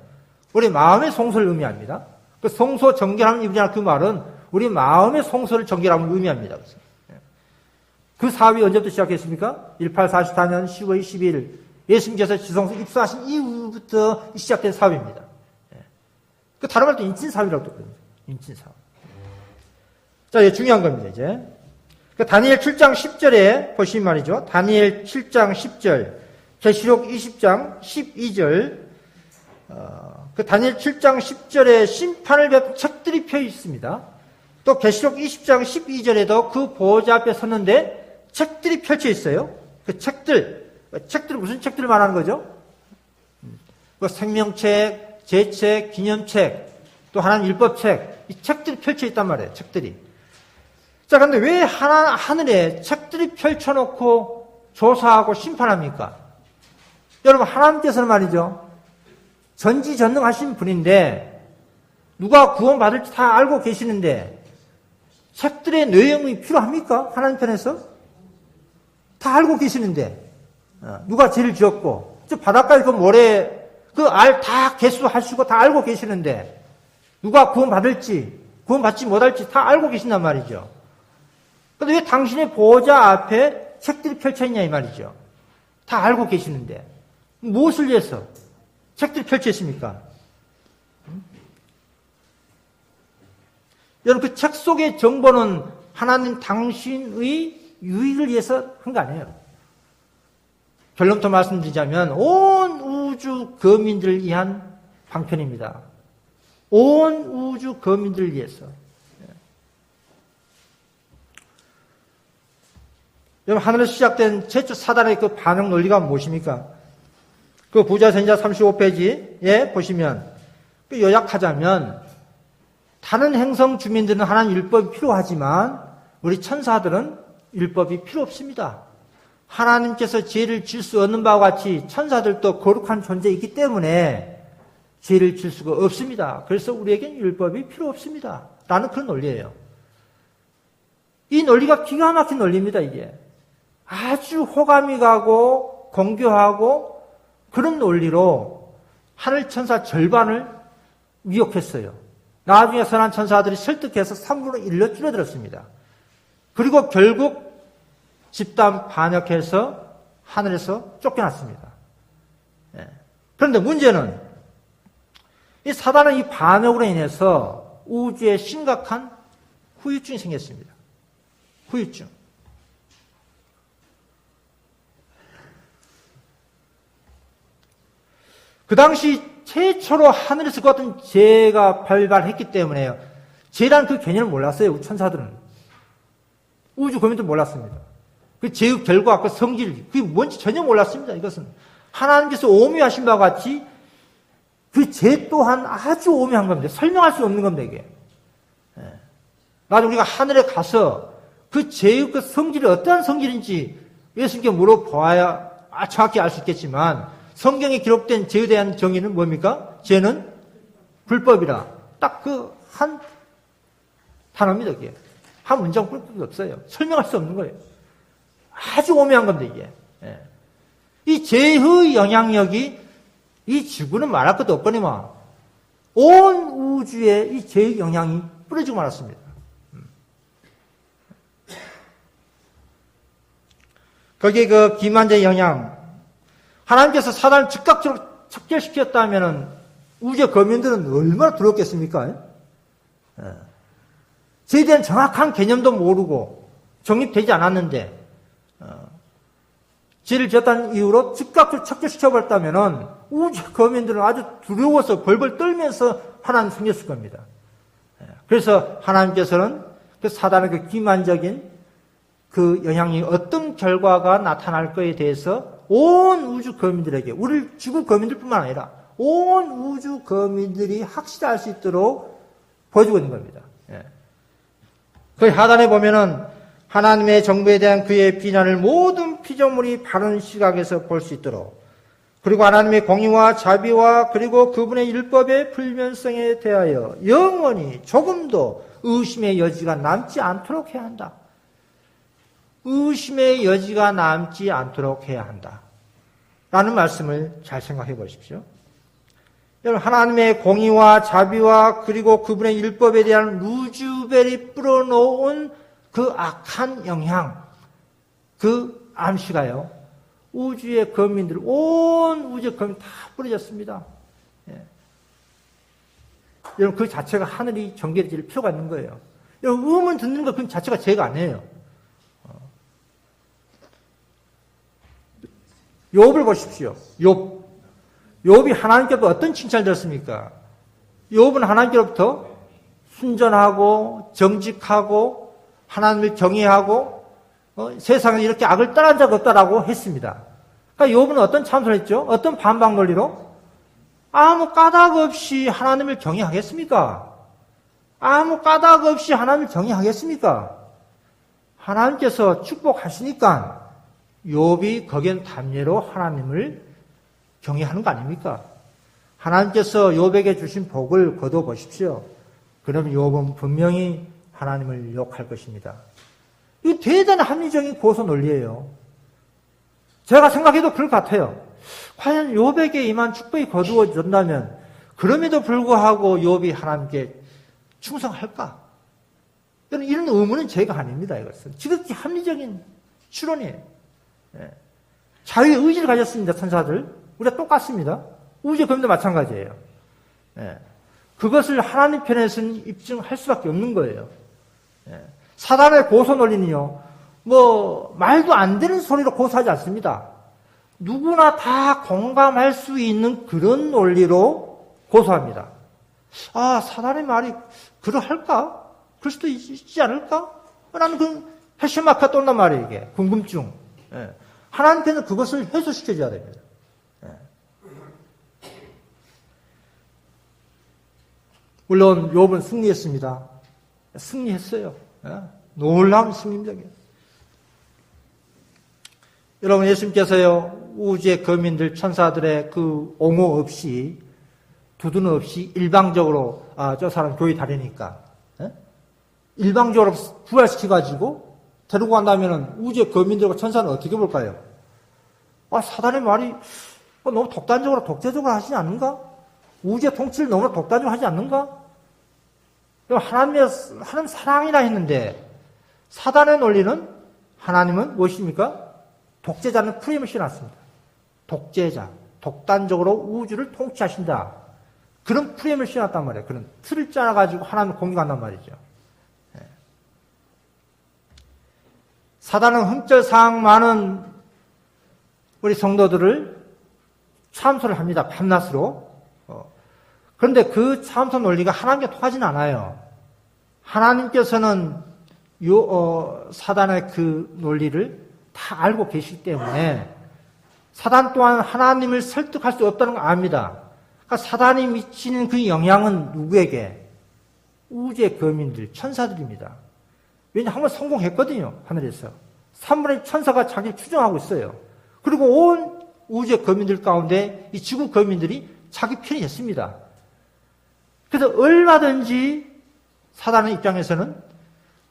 우리 마음의 성소를 의미합니다. 그 성소 정결함을 의미하는 그 말은 우리 마음의 성소를 정결함을 의미합니다. 그 사업이 언제부터 시작했습니까? 1844년 10월 12일 예수님께서 지성소 입성하신 이후부터 시작된 사업입니다. 그 다른 말도 인친사업이라고 했거든요. 인친사업. 자, 이게 중요한 겁니다, 이제. 그 다니엘 7장 10절에 보시면 말이죠. 다니엘 7장 10절, 계시록 20장 12절, 그 다니엘 7장 10절에 심판을 베푼 책들이 펴 있습니다. 또 계시록 20장 12절에도 그 보호자 앞에 섰는데 책들이 펼쳐 있어요. 그 책들 무슨 책들을 말하는 거죠? 그 생명책, 제책, 기념책, 또 하나님 율법책, 이 책들이 펼쳐 있단 말이에요. 책들이. 자, 그런데 왜 하늘에 책들이 펼쳐놓고 조사하고 심판합니까? 여러분, 하나님께서는 말이죠. 전지전능하신 분인데 누가 구원받을지 다 알고 계시는데 책들의 내용이 필요합니까? 하나님 편에서? 다 알고 계시는데 누가 죄를 지었고 저 바닷가에 그 모래 그 알 다 개수하시고 다 알고 계시는데 누가 구원받을지 구원받지 못할지 다 알고 계신단 말이죠. 그런데 왜 당신의 보호자 앞에 책들이 펼쳐있냐 이 말이죠. 다 알고 계시는데 무엇을 위해서 책들이 펼쳐있습니까? 여러분 그 책 속의 정보는 하나님 당신의 유익을 위해서 한 거 아니에요. 결론부터 말씀드리자면 온 우주 거민들을 위한 방편입니다. 온 우주 거민들을 위해서. 여러분 하늘에서 시작된 최초 사단의 그 반응 논리가 무엇입니까? 그 부자선지자 35페이지에 보시면 그 요약하자면 다른 행성 주민들은 하나님 율법이 필요하지만 우리 천사들은 율법이 필요 없습니다. 하나님께서 죄를 질 수 없는 바와 같이 천사들도 거룩한 존재이기 때문에 죄를 질 수가 없습니다. 그래서 우리에겐 율법이 필요 없습니다. 라는 그런 논리예요. 이 논리가 기가 막힌 논리입니다. 이게 아주 호감이 가고 공교하고 그런 논리로 하늘 천사 절반을 미혹했어요. 나중에 선한 천사들이 설득해서 3분의 1로 줄어들었습니다. 그리고 결국 집단 반역해서 하늘에서 쫓겨났습니다. 그런데 문제는 이 사단은 이 반역으로 인해서 우주에 심각한 후유증이 생겼습니다. 후유증. 그 당시 최초로 하늘에서 그 어떤 죄가 발발했기 때문에요. 죄라는 그 개념을 몰랐어요. 천사들은. 우주 거민들 몰랐습니다. 그 죄의 결과, 그 성질, 그게 뭔지 전혀 몰랐습니다. 이것은 하나님께서 오묘하신 바와 같이 그 죄 또한 아주 오묘한 겁니다. 설명할 수 없는 겁니다. 이게. 나중에 우리가 하늘에 가서 그 죄의 그 성질이 어떠한 성질인지 예수님께 물어보아야 정확히 알 수 있겠지만 성경에 기록된 죄에 대한 정의는 뭡니까? 죄는 불법이라. 딱 그 한 단어입니다. 이게. 한 문장 뿐이 없어요. 설명할 수 없는 거예요. 아주 오묘한 겁니다, 이게. 이 죄의 영향력이 이 지구는 말할 것도 없거니와 온 우주에 이 죄의 영향이 뿌려지고 말았습니다. 거기에 그 기만자의 영향. 하나님께서 사단을 즉각적으로 척결시켰다면 우주의 거민들은 얼마나 두렵겠습니까? 죄에 대한 정확한 개념도 모르고 정립되지 않았는데 죄를 지었다는 이유로 즉각적으로 척결시켜버렸다면 우주 거민들은 아주 두려워서 벌벌 떨면서 하나님 숨겼을 겁니다. 그래서 하나님께서는 그 사단의 그 기만적인 그 영향이 어떤 결과가 나타날 거에 대해서 온 우주 거민들에게, 우리 지구 거민들뿐만 아니라 온 우주 거민들이 확실할 수 있도록 보여주고 있는 겁니다. 그 하단에 보면은 하나님의 정부에 대한 그의 비난을 모든 피조물이 바른 시각에서 볼 수 있도록, 그리고 하나님의 공의와 자비와 그리고 그분의 율법의 불변성에 대하여 영원히 조금도 의심의 여지가 남지 않도록 해야 한다. 의심의 여지가 남지 않도록 해야 한다. 라는 말씀을 잘 생각해 보십시오. 여러분, 하나님의 공의와 자비와 그리고 그분의 율법에 대한 루즈벨이 뿌려놓은 그 악한 영향, 그 암시가요, 우주의 거민들, 온 우주의 거민 다 뿌려졌습니다. 예. 여러분, 그 자체가 하늘이 정결해질 필요가 있는 거예요. 여러분, 음을 듣는 것 그 자체가 죄가 아니에요. 욥을 보십시오. 욥이 하나님께로부터 어떤 칭찬을 들었습니까? 욥은 하나님께로부터 순전하고 정직하고 하나님을 경외하고 세상에 이렇게 악을 떠난 적 없다라고 했습니다. 그러니까 욥은 어떤 참소를 했죠? 어떤 반박 논리로? 아무 까닭 없이 하나님을 경외하겠습니까? 아무 까닭 없이 하나님을 경외하겠습니까? 하나님께서 축복하시니까 욥이 거기엔 담례로 하나님을 경외하는 거 아닙니까? 하나님께서 욥에게 주신 복을 거둬 보십시오. 그럼 욥은 분명히 하나님을 욕할 것입니다. 이거 대단히 합리적인 고소 논리예요. 제가 생각해도 그럴 것 같아요. 과연 욥에게 임한 축복이 거두어진다면 그럼에도 불구하고 욥이 하나님께 충성할까? 이런 의문은 제가 아닙니다. 이것은 지극히 합리적인 추론이에요. 자유의 의지를 가졌습니다. 천사들. 우리가 똑같습니다. 우주의 거민도 마찬가지예요. 그것을 하나님 편에서는 입증할 수밖에 없는 거예요. 사단의 고소 논리는요, 말도 안 되는 소리로 고소하지 않습니다. 누구나 다 공감할 수 있는 그런 논리로 고소합니다. 아, 사단의 말이 그러할까? 그럴 수도 있지 않을까? 라는 그 패션마크가 떴단 말이에요, 이게. 궁금증. 하나님께는 그것을 해소시켜줘야 됩니다. 물론 욥은 승리했습니다. 승리했어요. 놀라운 승리입니다. 여러분, 예수님께서요, 우주의 거민들, 천사들의 그 옹호 없이, 두둔 없이 일방적으로, 저 사람 교회 다니니까, 일방적으로 부활시켜가지고 데리고 간다면 우주의 거민들과 천사는 어떻게 볼까요? 사단의 말이 너무 독단적으로, 독재적으로 하시지 않는가? 우주의 통치를 너무 독단적으로 하지 않는가? 하나님 사랑이라 했는데, 사단의 논리는, 하나님은 무엇입니까? 독재자는 프레임을 씌워놨습니다. 독재자, 독단적으로 우주를 통치하신다. 그런 프레임을 씌워놨단 말이에요. 그런 틀을 짜가지고 하나님을 공격한단 말이죠. 사단은 흠결사항 많은 우리 성도들을 참소를 합니다. 밤낮으로. 그런데 그 참소 논리가 하나님께 통하지는 않아요. 하나님께서는 사단의 그 논리를 다 알고 계시기 때문에 사단 또한 하나님을 설득할 수 없다는 걸 압니다. 그러니까 사단이 미치는 그 영향은 누구에게? 우주의 거민들, 천사들입니다. 왜냐하면 한번 성공했거든요. 하늘에서. 3분의 1 천사가 자기를 추종하고 있어요. 그리고 온 우주의 거민들 가운데 이 지구 거민들이 자기 편이 됐습니다. 그래서 얼마든지 사단의 입장에서는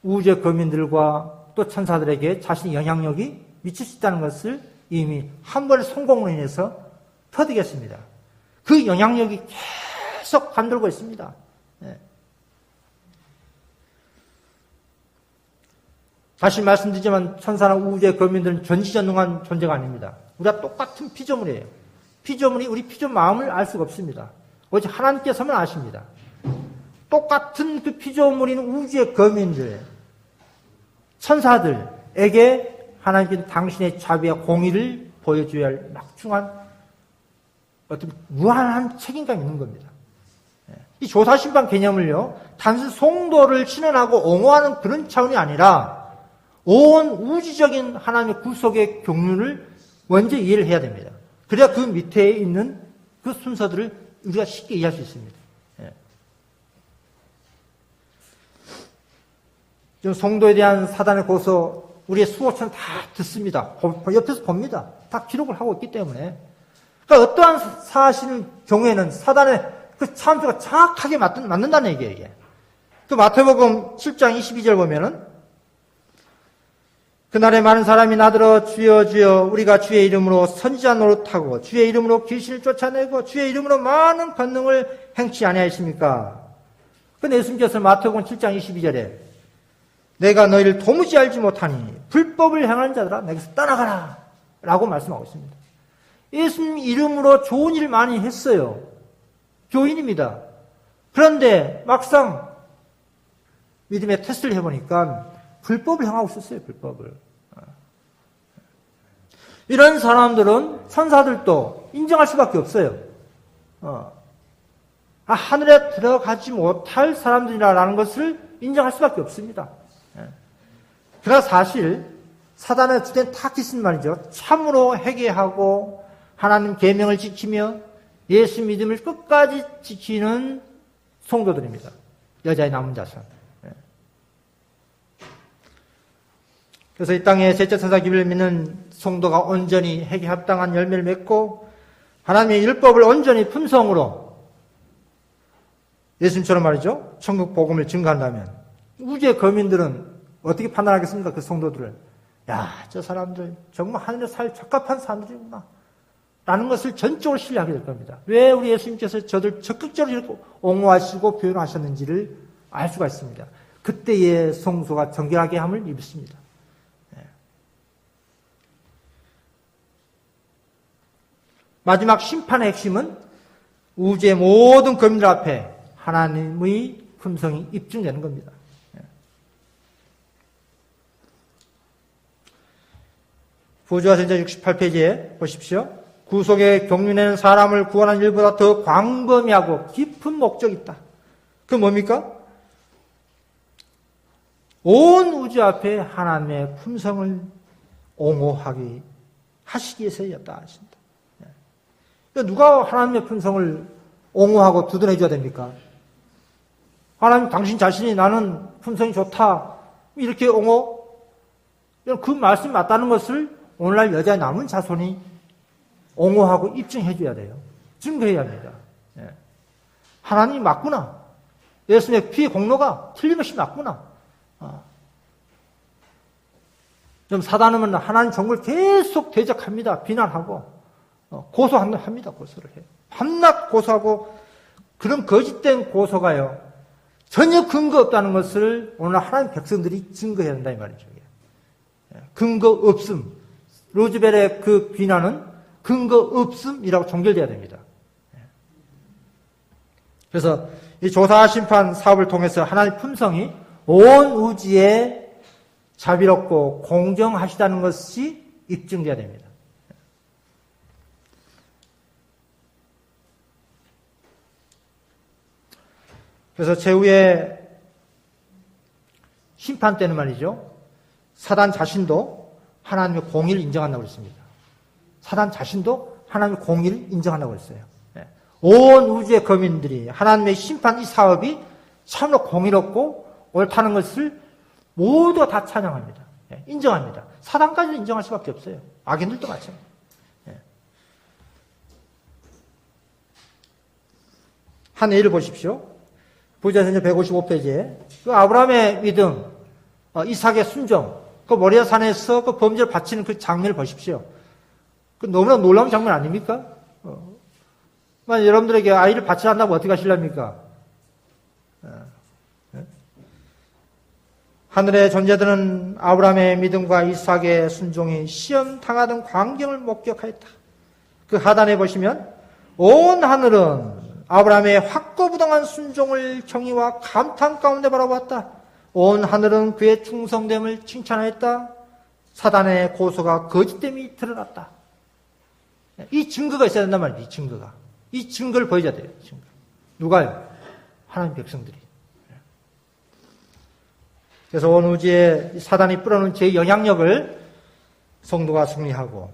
우주의 거민들과 또 천사들에게 자신의 영향력이 미칠 수 있다는 것을 이미 한 번의 성공으로 인해서 터득했습니다. 그 영향력이 계속 감돌고 있습니다. 다시 말씀드리지만 천사나 우주의 거민들은 전지전능한 존재가 아닙니다. 우리가 똑같은 피조물이에요. 피조물이 우리 피조물 마음을 알 수가 없습니다. 오직 하나님께서만 아십니다. 똑같은 그 피조물인 우주의 거민들, 천사들에게 하나님께서 당신의 자비와 공의를 보여줘야 할 막중한 어떤 무한한 책임감이 있는 겁니다. 이 조사심판 개념을요, 단순 송도를 신원하고 옹호하는 그런 차원이 아니라 온 우주적인 하나님의 구속의 경륜을 먼저 이해를 해야 됩니다. 그래야 그 밑에 있는 그 순서들을 우리가 쉽게 이해할 수 있습니다. 지금 성도에 대한 사단의 고소, 우리의 수호처는 다 듣습니다. 옆에서 봅니다. 다 기록을 하고 있기 때문에. 그러니까 어떠한 사실의 경우에는 사단의 그 참소가 정확하게 맞는다는 얘기예요, 이게. 그 마태복음 7장 22절 보면은, 그날에 많은 사람이 나들어 주여 주여 우리가 주의 이름으로 선지자 노릇하고 주의 이름으로 귀신을 쫓아내고 주의 이름으로 많은 권능을 행치 아니하였습니까? 근데 예수님께서 마태복음 7장 22절에 내가 너희를 도무지 알지 못하니 불법을 행하는 자들아 내게서 떠나가라 라고 말씀하고 있습니다. 예수님 이름으로 좋은 일 많이 했어요. 교인입니다. 그런데 막상 믿음의 테스트를 해보니까 불법을 행하고 있었어요. 불법을. 이런 사람들은 천사들도 인정할 수밖에 없어요. 하늘에 들어가지 못할 사람들이라는 것을 인정할 수밖에 없습니다. 그러나 사실 사단의 주된 타깃은 말이죠. 참으로 회개하고 하나님 계명을 지키며 예수 믿음을 끝까지 지키는 성도들입니다. 여자의 남은 자손. 그래서 이 땅에 셋째 천사 기별을 믿는 성도가 온전히 회개에 합당한 열매를 맺고 하나님의 율법을 온전히 품성으로 예수님처럼 말이죠. 천국 복음을 증거한다면 우주의 거민들은 어떻게 판단하겠습니까? 그 성도들을. 야, 저 사람들 정말 하늘에 살 적합한 사람들이구나. 라는 것을 전적으로 신뢰하게 될 겁니다. 왜 우리 예수님께서 저들 적극적으로 이렇게 옹호하시고 표현하셨는지를 알 수가 있습니다. 그때의 성소가 정결하게 함을 믿습니다. 마지막 심판의 핵심은 우주의 모든 거민들 앞에 하나님의 품성이 입증되는 겁니다. 부조화전자 68페이지에 보십시오. 구속의 경륜에는 사람을 구원한 일보다 더 광범위하고 깊은 목적이 있다. 그 뭡니까? 온 우주 앞에 하나님의 품성을 옹호하기 하시기 위해서였다 하신다. 누가 하나님의 품성을 옹호하고 두드려 줘야 됩니까? 하나님 당신 자신이 나는 품성이 좋다 이렇게 옹호? 그 말씀이 맞다는 것을 오늘날 여자의 남은 자손이 옹호하고 입증해 줘야 돼요. 증거해야 합니다. 하나님이 맞구나. 예수님의 피의 공로가 틀림없이 맞구나. 좀 사단은 하나님 정부를 계속 대적합니다. 비난하고 고소합니다. 고소를 해요. 밤낮 고소하고 그런 거짓된 고소가요. 전혀 근거 없다는 것을 오늘 하나님 백성들이 증거해야 한다 이 말이죠. 근거 없음. 로즈벨의 그 비난은 근거 없음이라고 종결돼야 됩니다. 그래서 이 조사 심판 사업을 통해서 하나님의 품성이 온 우주에 자비롭고 공정하시다는 것이 입증돼야 됩니다. 그래서 최후의 심판 때는 말이죠. 사단 자신도 하나님의 공의를 인정한다고 했습니다. 사단 자신도 하나님의 공의를 인정한다고 했어요. 온 우주의 거민들이 하나님의 심판 이 사업이 참으로 공의롭고 옳다는 것을 모두가 다 찬양합니다. 인정합니다. 사단까지도 인정할 수밖에 없어요. 악인들도 마찬가지입니다. 한 예를 보십시오. 부자전자 155페이지에 그 아브라함의 믿음, 이삭의 순종, 그 모리아 산에서 그 범죄를 바치는 그 장면을 보십시오. 그 너무나 놀라운 장면 아닙니까? 만약 여러분들에게 아이를 바치라 한다면 어떻게 하실랍니까? 하늘의 존재들은 아브라함의 믿음과 이삭의 순종이 시험 당하던 광경을 목격하였다. 그 하단에 보시면 온 하늘은 아브라함의 확고부동한 순종을 경의와 감탄 가운데 바라보았다. 온 하늘은 그의 충성됨을 칭찬하였다. 사단의 고소가 거짓됨이 드러났다. 이 증거가 있어야 된단 말이에요. 이 증거가. 이 증거를 보여줘야 돼요. 증거. 누가요? 하나님 백성들이. 그래서 온 우주에 사단이 뿌려놓은 제 영향력을 성도가 승리하고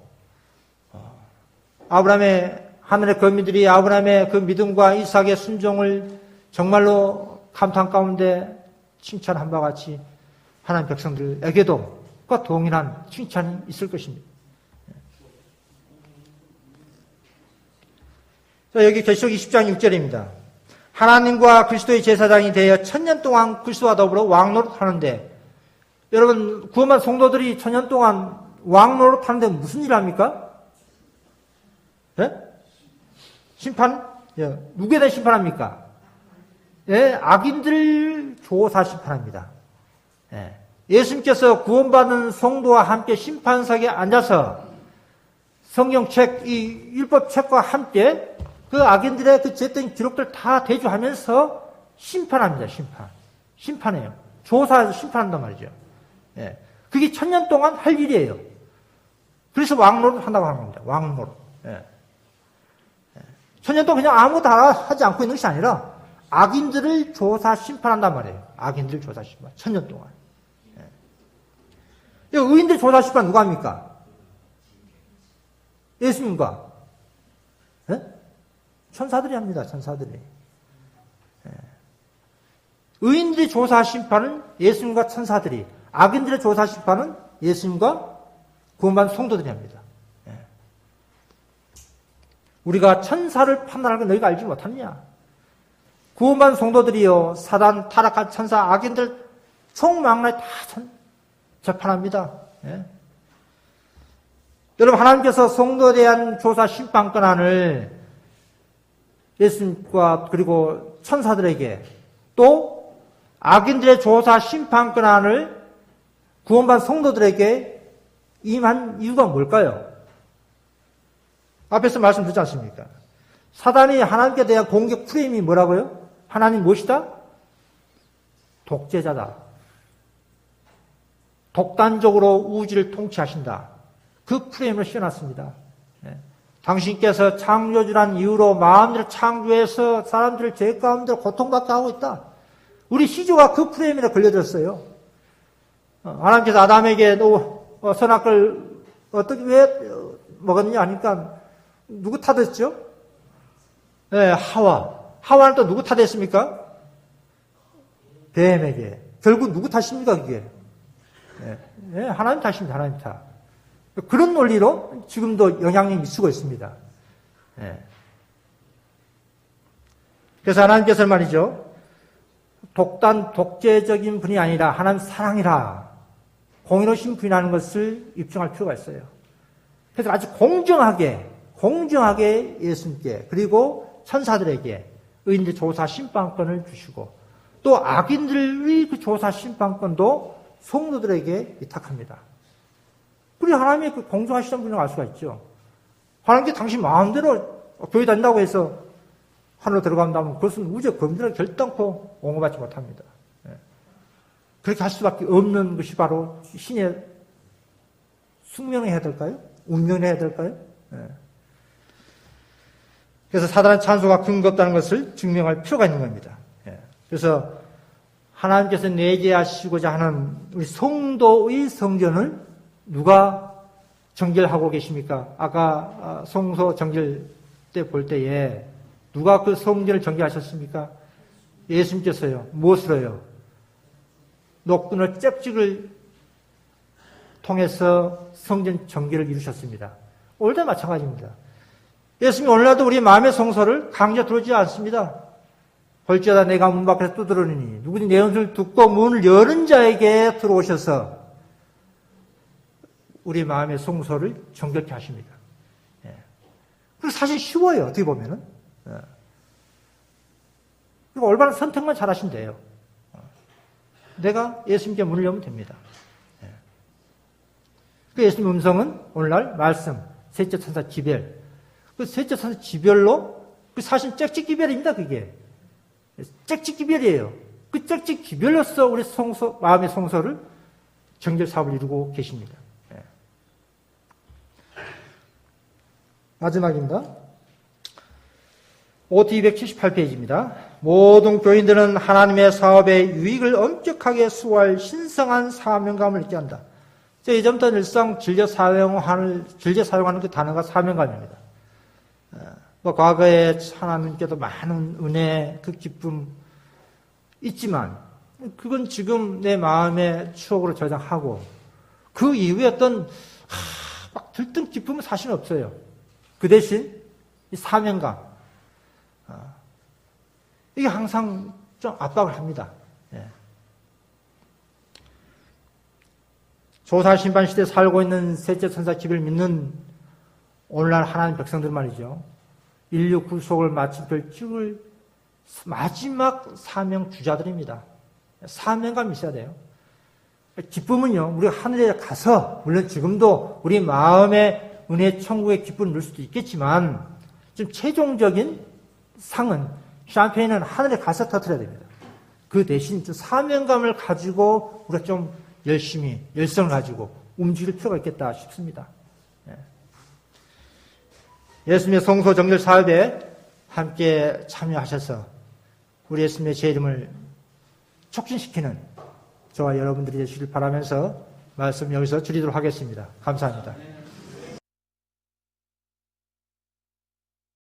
아브라함의 하늘의 거민들이 아브라함의 그 믿음과 이삭의 순종을 정말로 감탄 가운데 칭찬한 바와 같이 하나님 백성들에게도 그 동일한 칭찬이 있을 것입니다. 자, 여기 계시록 20장 6절입니다. 하나님과 그리스도의 제사장이 되어 1000년 동안 그리스도와 더불어 왕노릇하는데 여러분, 구원받은 성도들이 천년 동안 왕노릇 하는데 무슨 일을 합니까? 예? 심판? 예. 누구에 대해 심판합니까? 예, 악인들 조사 심판합니다. 예. 예수님께서 구원받은 성도와 함께 심판석에 앉아서 성경책, 이 율법책과 함께 그 악인들의 그 죄된 기록들 다 대조하면서 심판합니다. 심판해요. 조사해서 심판한단 말이죠. 예. 그게 천년 동안 할 일이에요. 그래서 왕노릇 한다고 하는 겁니다. 왕노릇. 예. 천년 동안 그냥 아무것도 하지 않고 있는 것이 아니라 악인들을 조사 심판한단 말이에요. 악인들 조사 심판. 천년 동안. 예. 의인들 조사 심판 누가 합니까? 예수님과 예? 천사들이 합니다. 천사들이. 예. 의인들의 조사 심판은 예수님과 천사들이, 악인들의 조사 심판은 예수님과 구원받은 성도들이 합니다. 예. 우리가 천사를 판단하는 걸 너희가 알지 못하느냐? 구원받은 성도들이요, 사단, 타락한 천사, 악인들 총망라에 다 재판합니다. 예. 여러분, 하나님께서 성도에 대한 조사 심판 권한을 예수님과 그리고 천사들에게, 또 악인들의 조사 심판 권한을 구원받은 성도들에게 임한 이유가 뭘까요? 앞에서 말씀드렸지 않습니까? 사단이 하나님께 대한 공격 프레임이 뭐라고요? 하나님 무엇이다? 독재자다. 독단적으로 우주를 통치하신다. 그 프레임을 씌워놨습니다. 예. 당신께서 창조주란 이유로 마음대로 창조해서 사람들을 죄 가운데 고통받게 하고 있다. 우리 시조가 그 프레임에 걸려들었어요. 하나님께서 아담에게 너 선악을 어떻게 왜 먹었느냐 하니까 누구 탓했죠? 네, 하와는 또 누구 탓했습니까? 뱀에게. 결국 누구 탓입니까 그게? 네, 하나님 탓입니다. 하나님 탓. 그런 논리로 지금도 영향력이 미치고 있습니다. 네. 그래서 하나님께서 말이죠. 독재적인 분이 아니라 하나님 사랑이라 공의로우신 분이라는 것을 입증할 필요가 있어요. 그래서 아주 공정하게 예수님께 그리고 천사들에게 의인들 조사 심판권을 주시고 또 악인들의 그 조사 심판권도 성도들에게 위탁합니다. 그리고 하나님의 그 공정하시던 분을 알 수가 있죠. 하나님께 당신 마음대로 교회 다닌다고 해서 하늘로 들어간다면 그것은 우주의 검증을 결단코 옹호받지 못합니다. 그렇게 할 수밖에 없는 것이 바로 신의 숙명을 해야 될까요? 운명을 해야 될까요? 그래서 사단의 찬소가 근거 없다는 것을 증명할 필요가 있는 겁니다. 그래서 하나님께서 내재하시고자 하는 우리 성도의 성전을 누가 정결하고 계십니까? 아까 성소 정결 때 볼 때에 누가 그 성전을 정결하셨습니까? 예수님께서요. 무엇으로요? 녹분의 쩍찍을 통해서 성전 정결을 이루셨습니다. 오늘도 마찬가지입니다. 예수님이 오늘날도 우리 마음의 성소를 강제 들어오지 않습니다. 볼지어다 내가 문 밖에서 두드러니니 누구든지 내 음성을 듣고 문을 여는 자에게 들어오셔서 우리 마음의 성소를 정결케 하십니다. 그리고 사실 쉬워요. 어떻게 보면은. 그리고 올바른 선택만 잘하시면 돼요. 내가 예수님께 문을 열면 됩니다. 그 예수님 음성은 오늘날 말씀, 셋째 천사 지별. 그 셋째 천사 지별로 그 사실 짝짓 기별입니다. 그게 짝짓 기별이에요. 그 짝짓 기별로서 우리 성소, 마음의 성소를 정결 사업을 이루고 계십니다. 마지막입니다. OT 278페이지입니다. 모든 교인들은 하나님의 사업의 유익을 엄격하게 수호할 신성한 사명감을 잊게 한다. 예전부터 늘상 즐겨 사용하는 그 단어가 사명감입니다. 과거에 하나님께도 많은 은혜, 그 기쁨 있지만, 그건 지금 내 마음의 추억으로 저장하고, 그 이후에 어떤, 막 들뜬 기쁨은 사실 없어요. 그 대신, 이 사명감, 이게 항상 좀 압박을 합니다. 조사 심판 시대에 살고 있는 셋째 천사 기별을 믿는 오늘날 하나님 백성들 말이죠. 인류 구속을 마친 결정을 마지막 사명 주자들입니다. 사명감이 있어야 돼요. 기쁨은요, 우리가 하늘에 가서, 물론 지금도 우리 마음의 은혜 천국의 기쁨을 누릴 수도 있겠지만, 좀 최종적인 상은, 샴페인은 하늘에 가서 터뜨려야 됩니다. 그 대신 사명감을 가지고 우리가 좀 열심히, 열성을 가지고 움직일 필요가 있겠다 싶습니다. 예수님의 성소 정결 사업에 함께 참여하셔서 우리 예수님의 제 이름을 촉진시키는 저와 여러분들이 되시길 바라면서 말씀 여기서 줄이도록 하겠습니다. 감사합니다.